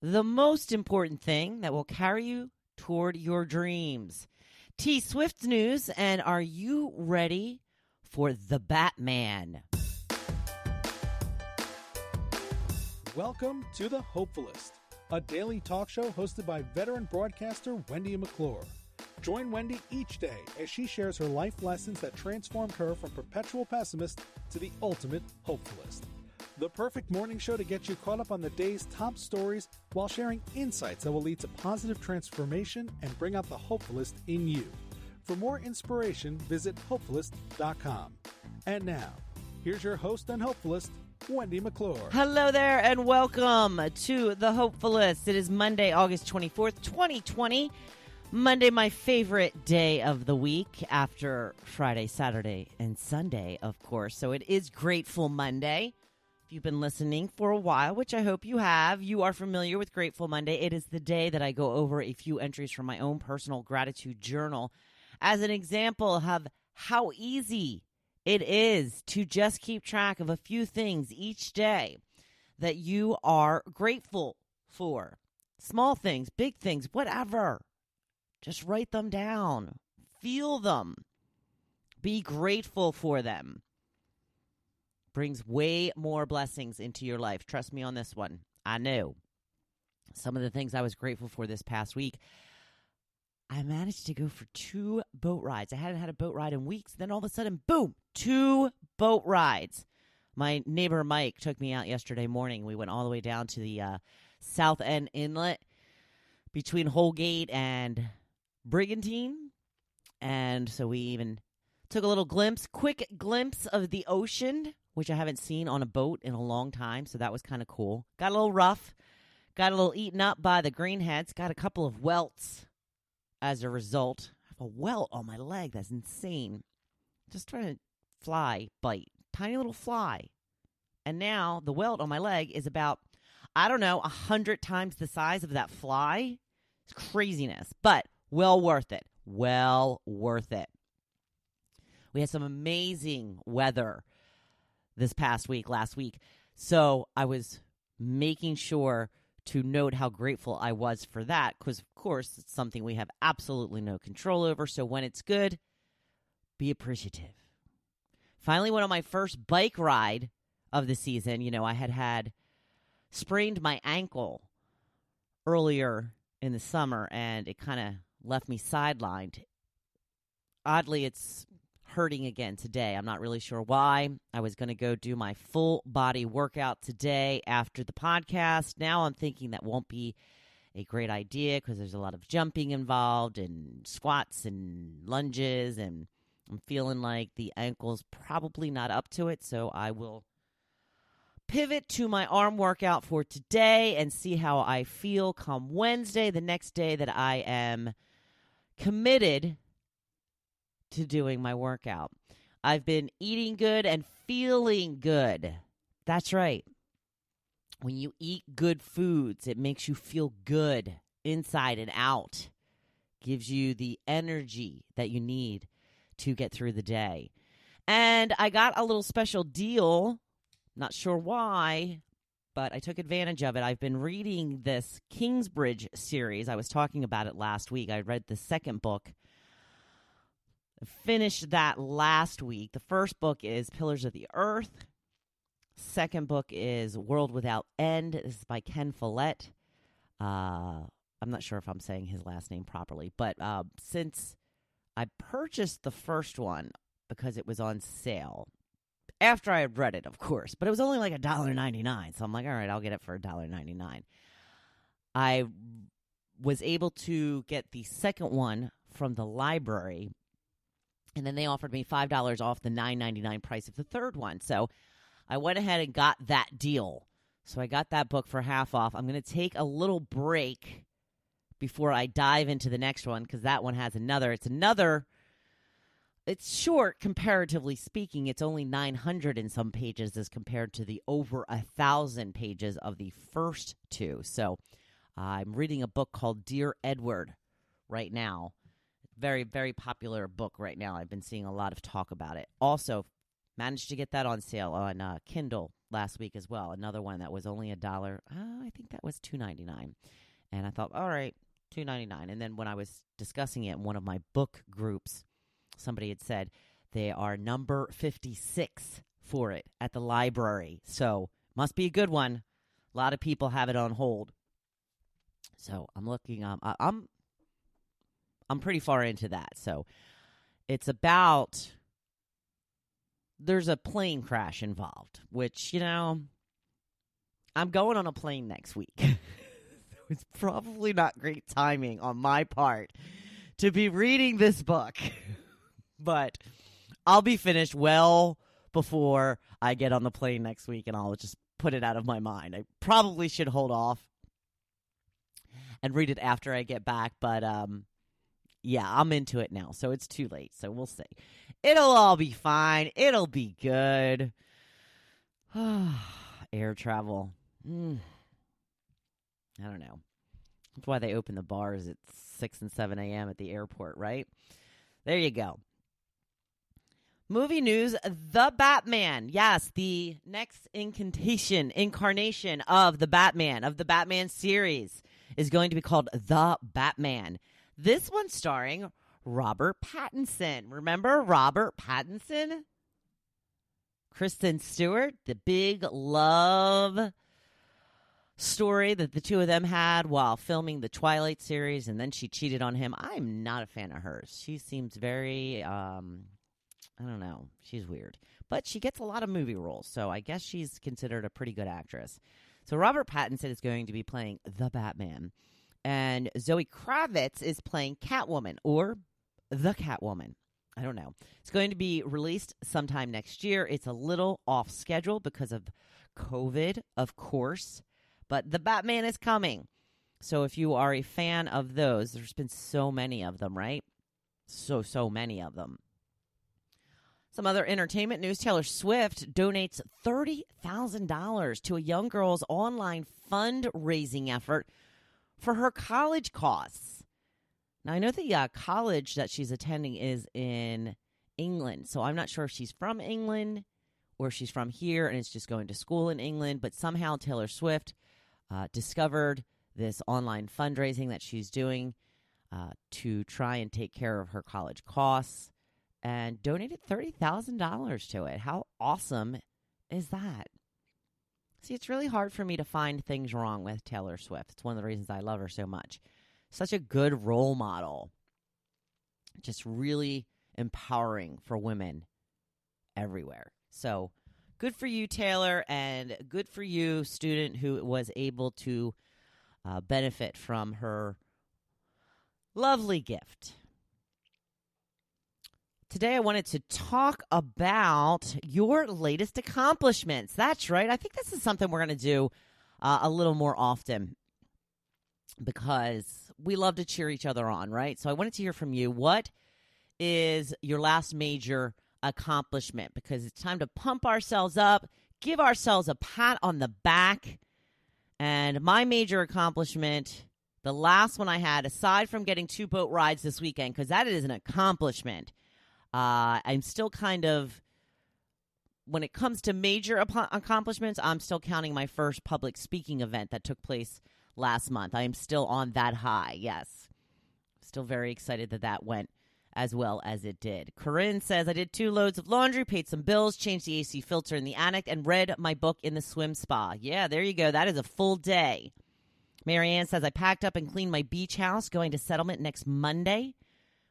the most important thing that will carry you toward your dreams. T.Swift news, and are you ready for the Batman? Welcome to the Hopefulist, a daily talk show hosted by veteran broadcaster Wendy McClure. Join Wendy each day as she shares her life lessons that transformed her from perpetual pessimist to the ultimate hopefulist. The perfect morning show to get you caught up on the day's top stories while sharing insights that will lead to positive transformation and bring out the hopefulist in you. For more inspiration, visit hopefulist.com. And now, here's your host and hopefulist, Wendy McClure. Hello there, and welcome to the Hopefulist. It is Monday, August 24th, 2020. Monday, my favorite day of the week after Friday, Saturday, and Sunday, of course. So it is Grateful Monday. If you've been listening for a while, which I hope you have, you are familiar with Grateful Monday. It is the day that I go over a few entries from my own personal gratitude journal as an example of how easy it is to just keep track of a few things each day that you are grateful for. Small things, big things, whatever. Just write them down. Feel them. Be grateful for them. Brings way more blessings into your life. Trust me on this one. I know. Some of the things I was grateful for this past week. I managed to go for 2 boat rides. I hadn't had a boat ride in weeks. Then all of a sudden, boom, 2 boat rides. My neighbor Mike took me out yesterday morning. We went all the way down to the South End Inlet between Holgate and Brigantine. And so we even took a little quick glimpse of the ocean, which I haven't seen on a boat in a long time. So that was kind of cool. Got a little rough. Got a little eaten up by the greenheads. Got a couple of welts as a result. I have a welt on my leg. That's insane. Just trying to bite. Tiny little fly. And now the welt on my leg is about, 100 times the size of that fly. It's craziness. But well worth it. Well worth it. We had some amazing weather this past week, last week. So I was making sure to note how grateful I was for that because, of course, it's something we have absolutely no control over. So when it's good, be appreciative. Finally went on my first bike ride of the season. You know, I had sprained my ankle earlier in the summer, and it kind of left me sidelined. Oddly, it's hurting again today. I'm not really sure why. I was going to go do my full body workout today after the podcast. Now I'm thinking that won't be a great idea because there's a lot of jumping involved and squats and lunges, and I'm feeling like the ankle's probably not up to it. So I will pivot to my arm workout for today and see how I feel come Wednesday, the next day that I am committed to doing my workout. I've been eating good and feeling good. That's right. When you eat good foods, it makes you feel good inside and out. Gives you the energy that you need to get through the day. And I got a little special deal. Not sure why, but I took advantage of it. I've been reading this Kingsbridge series. I was talking about it last week. I read the second book. Finished that last week. The first book is Pillars of the Earth. Second book is World Without End. This is by Ken Follett. I'm not sure if I'm saying his last name properly, but since I purchased the first one because it was on sale, after I had read it, of course, but it was only like $1.99, so I'm like, all right, I'll get it for $1.99. I was able to get the second one from the library, and then they offered me $5 off the $9.99 price of the third one. So I went ahead and got that deal. So I got that book for half off. I'm going to take a little break before I dive into the next one because that one has it's short comparatively speaking. It's only 900 and some pages as compared to the over 1,000 pages of the first two. So I'm reading a book called Dear Edward right now. Very, very popular book right now. I've been seeing a lot of talk about it. Also, managed to get that on sale on Kindle. last week as well. Another one that was only $1. I think that was $2.99. And I thought, all right, $2.99. And then when I was discussing it in one of my book groups, somebody had said they are number 56 for it at the library. So must be a good one. A lot of people have it on hold. So I'm looking. I'm pretty far into that. So it's about, there's a plane crash involved, which, I'm going on a plane next week. It's probably not great timing on my part to be reading this book, but I'll be finished well before I get on the plane next week, and I'll just put it out of my mind. I probably should hold off and read it after I get back, but yeah, I'm into it now, so it's too late, so we'll see. It'll all be fine. It'll be good. Air travel. I don't know. That's why they open the bars at 6 and 7 a.m. at the airport, right? There you go. Movie news, The Batman. Yes, the next incarnation of the Batman series is going to be called The Batman. This one starring Robert Pattinson. Remember Robert Pattinson? Kristen Stewart, the big love story that the two of them had while filming the Twilight series, and then she cheated on him. I'm not a fan of hers. She seems very, I don't know, she's weird. But she gets a lot of movie roles, so I guess she's considered a pretty good actress. So Robert Pattinson is going to be playing the Batman, and Zoe Kravitz is playing Catwoman, or the Catwoman. I don't know. It's going to be released sometime next year. It's a little off schedule because of COVID, of course. But the Batman is coming. So if you are a fan of those, there's been so many of them, right? So many of them. Some other entertainment news. Taylor Swift donates $30,000 to a young girl's online fundraising effort for her college costs. Now, I know the college that she's attending is in England. So I'm not sure if she's from England or she's from here and is just going to school in England. But somehow Taylor Swift discovered this online fundraising that she's doing to try and take care of her college costs and donated $30,000 to it. How awesome is that? See, it's really hard for me to find things wrong with Taylor Swift. It's one of the reasons I love her so much. Such a good role model. Just really empowering for women everywhere. So good for you, Taylor, and good for you, student who was able to benefit from her lovely gift. Today I wanted to talk about your latest accomplishments. That's right. I think this is something we're going to do a little more often because we love to cheer each other on, right? So I wanted to hear from you. What is your last major accomplishment? Because it's time to pump ourselves up, give ourselves a pat on the back. And my major accomplishment, the last one I had, aside from getting 2 boat rides this weekend, because that is an accomplishment, I'm still kind of, when it comes to major accomplishments, I'm still counting my first public speaking event that took place last month. I am still on that high, yes. Still very excited that went as well as it did. Corinne says, I did 2 loads of laundry, paid some bills, changed the AC filter in the attic, and read my book in the swim spa. Yeah, there you go. That is a full day. Marianne says, I packed up and cleaned my beach house, going to settlement next Monday.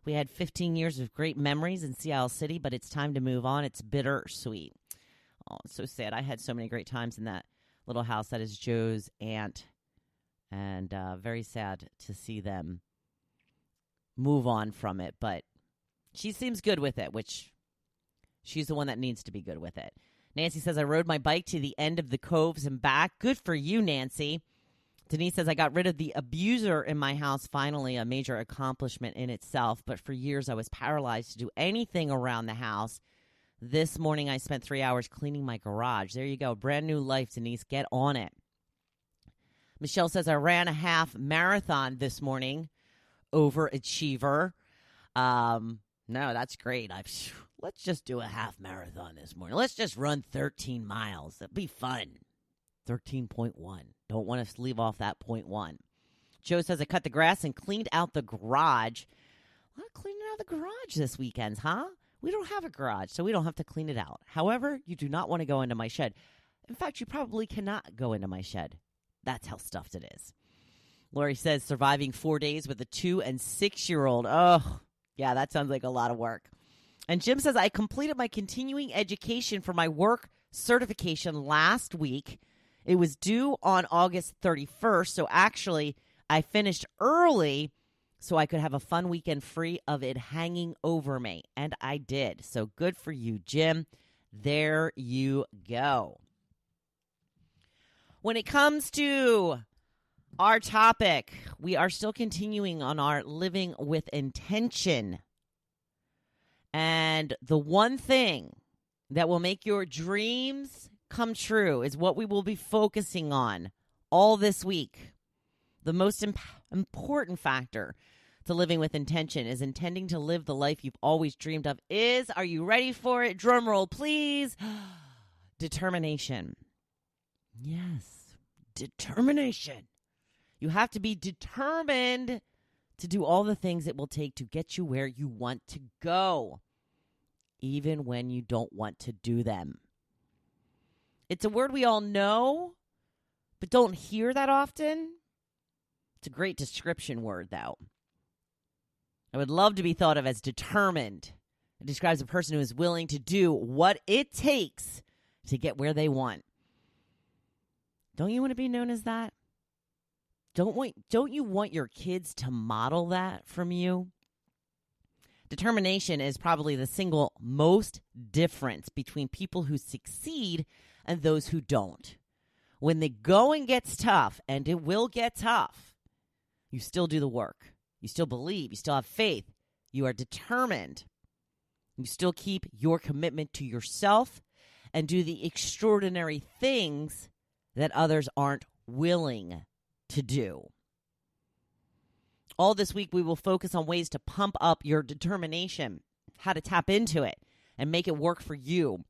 We had 15 years of great memories in Sea City, but it's time to move on. It's bittersweet. Oh, it's so sad. I had so many great times in that little house. That is Joe's aunt. And very sad to see them move on from it. But she seems good with it, which she's the one that needs to be good with it. Nancy says, I rode my bike to the end of the coves and back. Good for you, Nancy. Denise says, I got rid of the abuser in my house, finally, a major accomplishment in itself. But for years, I was paralyzed to do anything around the house. This morning, I spent 3 hours cleaning my garage. There you go. Brand new life, Denise. Get on it. Michelle says, I ran a half marathon this morning. Overachiever. No, that's great. let's just do a half marathon this morning. Let's just run 13 miles. It'll be fun. 13.1. Don't want to leave off that 0.1. Joe says, I cut the grass and cleaned out the garage. A lot of cleaning out the garage this weekend, huh? We don't have a garage, so we don't have to clean it out. However, you do not want to go into my shed. In fact, you probably cannot go into my shed. That's how stuffed it is. Lori says, surviving 4 days with a 2- and 6-year-old. Oh, yeah, that sounds like a lot of work. And Jim says, I completed my continuing education for my work certification last week. It was due on August 31st, so actually I finished early so I could have a fun weekend free of it hanging over me. And I did. So good for you, Jim. There you go. When it comes to our topic, we are still continuing on our living with intention. And the one thing that will make your dreams come true is what we will be focusing on all this week. The most important factor to living with intention is intending to live the life you've always dreamed of is, are you ready for it? Drum roll, please. Determination. Yes, determination. You have to be determined to do all the things it will take to get you where you want to go, even when you don't want to do them. It's a word we all know, but don't hear that often. It's a great description word, though. I would love to be thought of as determined. It describes a person who is willing to do what it takes to get where they want. Don't you want to be known as that? Don't you want your kids to model that from you? Determination is probably the single most difference between people who succeed and those who don't. When the going gets tough, and it will get tough, you still do the work. You still believe. You still have faith. You are determined. You still keep your commitment to yourself and do the extraordinary things that others aren't willing to do. All this week, we will focus on ways to pump up your determination, how to tap into it and make it work for you.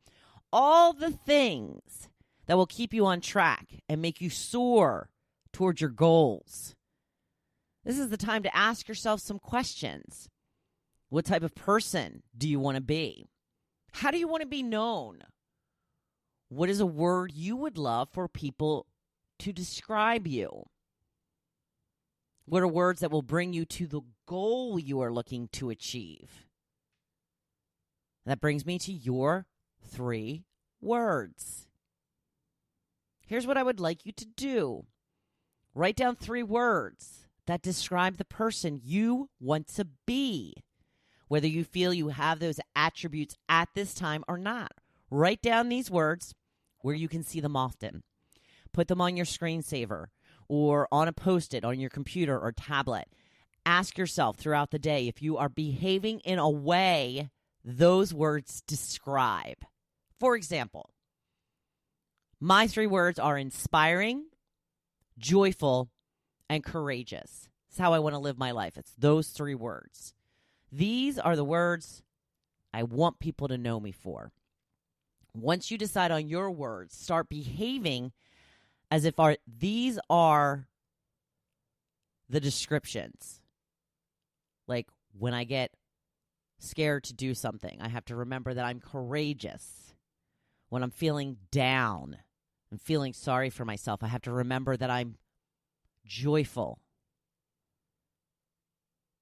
All the things that will keep you on track and make you soar towards your goals. This is the time to ask yourself some questions. What type of person do you want to be? How do you want to be known? What is a word you would love for people to describe you? What are words that will bring you to the goal you are looking to achieve? That brings me to your 3 words. Here's what I would like you to do. Write down 3 words that describe the person you want to be, whether you feel you have those attributes at this time or not. Write down these words where you can see them often. Put them on your screensaver or on a Post-it on your computer or tablet. Ask yourself throughout the day if you are behaving in a way those words describe. For example, my 3 words are inspiring, joyful, and courageous. It's how I want to live my life. It's those 3 words. These are the words I want people to know me for. Once you decide on your words, start behaving as if these are the descriptions. Like when I get scared to do something, I have to remember that I'm courageous. When I'm feeling down and feeling sorry for myself, I have to remember that I'm joyful.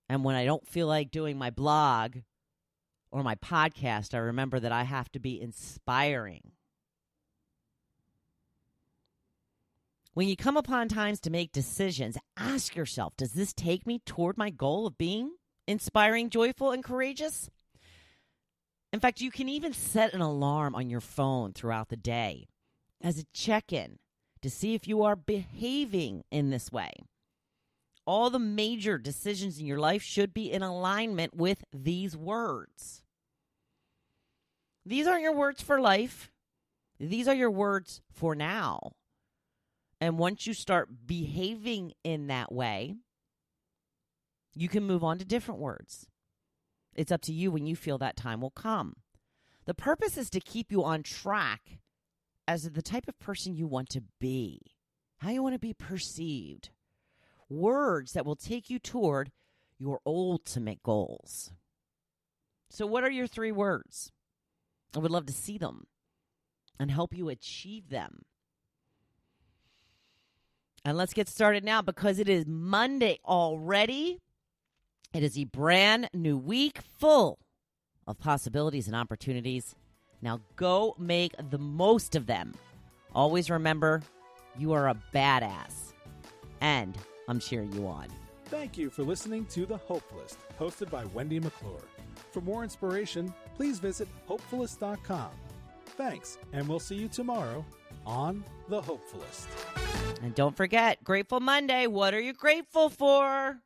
And when I don't feel like doing my blog or my podcast, I remember that I have to be inspiring. When you come upon times to make decisions, ask yourself, does this take me toward my goal of being inspiring, joyful, and courageous? In fact, you can even set an alarm on your phone throughout the day as a check-in to see if you are behaving in this way. All the major decisions in your life should be in alignment with these words. These aren't your words for life. These are your words for now. And once you start behaving in that way, you can move on to different words. It's up to you when you feel that time will come. The purpose is to keep you on track as the type of person you want to be, how you want to be perceived. Words that will take you toward your ultimate goals. So what are your 3 words? I would love to see them and help you achieve them. And let's get started now because it is Monday already. It is a brand new week full of possibilities and opportunities. Now go make the most of them. Always remember, you are a badass. And I'm cheering you on. Thank you for listening to The Hopefulist, hosted by Wendy McClure. For more inspiration, please visit Hopefulist.com. Thanks, and we'll see you tomorrow on The Hopefulist. And don't forget, Grateful Monday. What are you grateful for?